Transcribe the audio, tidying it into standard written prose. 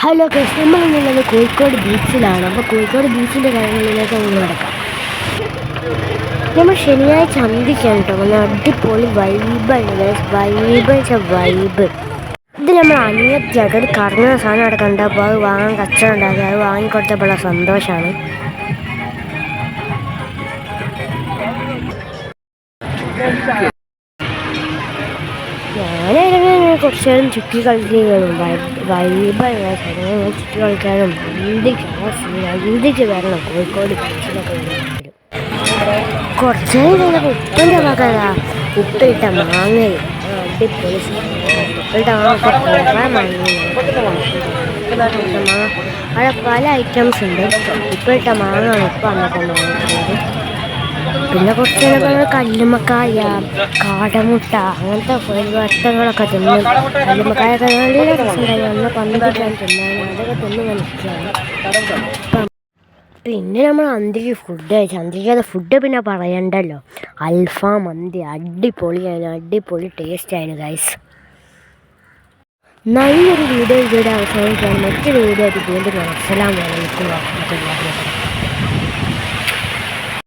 Hello guys, നമ്മളിന്നുള്ളത് കോഴിക്കോട് ബീച്ചിലാണ്. അപ്പോൾ കോഴിക്കോട് ബീച്ചിൻ്റെ കാര്യങ്ങളിലേക്ക് നമ്മൾ നടക്കാം. നമ്മൾ ശനിയാഴ്ച അന്തിക്കാണ് കേട്ടോ. നല്ല അടിപൊളി വൈബാണ് ഗൈസ്. വൈബ് ഇത് നമ്മൾ അനിയത്തിയായിട്ട് ഒരു കറങ്ങുന്ന സാധനം അവിടെ കണ്ടപ്പോൾ അത് വാങ്ങാൻ കച്ചവടം ഉണ്ടാക്കി. അത് വാങ്ങിക്കൊടുത്തപ്പോൾ സന്തോഷമാണ്. ഞാനതിനെ കുറച്ച് നേരം ചുറ്റി കളിക്കുകയും വൈബായി ചുറ്റി കളിക്കാനും ഇന്ത്യക്ക് വരണം കോഴിക്കോട് ബീച്ചിലൊക്കെ വരും. കുറച്ച് നേരം കഴിഞ്ഞപ്പോൾ ഉപ്പിൻ്റെ പക്കതാ ഉപ്പിട്ട മാങ്ങയും അടിപൊളി ഉപ്പിട്ട അവിടെ പല ഐറ്റംസ് ഉണ്ട്. ഉപ്പിട്ട മാങ്ങയാണ് ഉപ്പ് വന്നപ്പോൾ വാങ്ങിക്കുന്നത്. പിന്നെ കുറച്ച് നേരം കല്ലുമ്മക്കായ, കാടമുട്ട അങ്ങനത്തെ വട്ടങ്ങളൊക്കെ തിന്ന് കല്ലുമ്മക്കായൊക്കെ നല്ല രസമുണ്ടായി. അന്ന് പന്തിക്കാൻ തിന്നാൻ അതൊക്കെ തിന്ന് മനസ്സിലാണ്. പിന്നെ നമ്മൾ അന്തിക്ക് ഫുഡ് കഴിച്ചു. അന്തിക്കത് ഫുഡ് പിന്നെ പറയണ്ടല്ലോ, അൽഫാം മന്തി അടിപൊളിയായിരുന്നു. അടിപൊളി ടേസ്റ്റ് ആയിരുന്നു ഗൈസ്. നല്ലൊരു വീഡിയോ അവസാനിക്കുകയാണ്. മറ്റൊരു വീഡിയോ ആയിട്ട് വീണ്ടും. അസ്സലാമു അലൈക്കും വറഹ്മത്തുള്ളാഹി വബറകാതുഹു.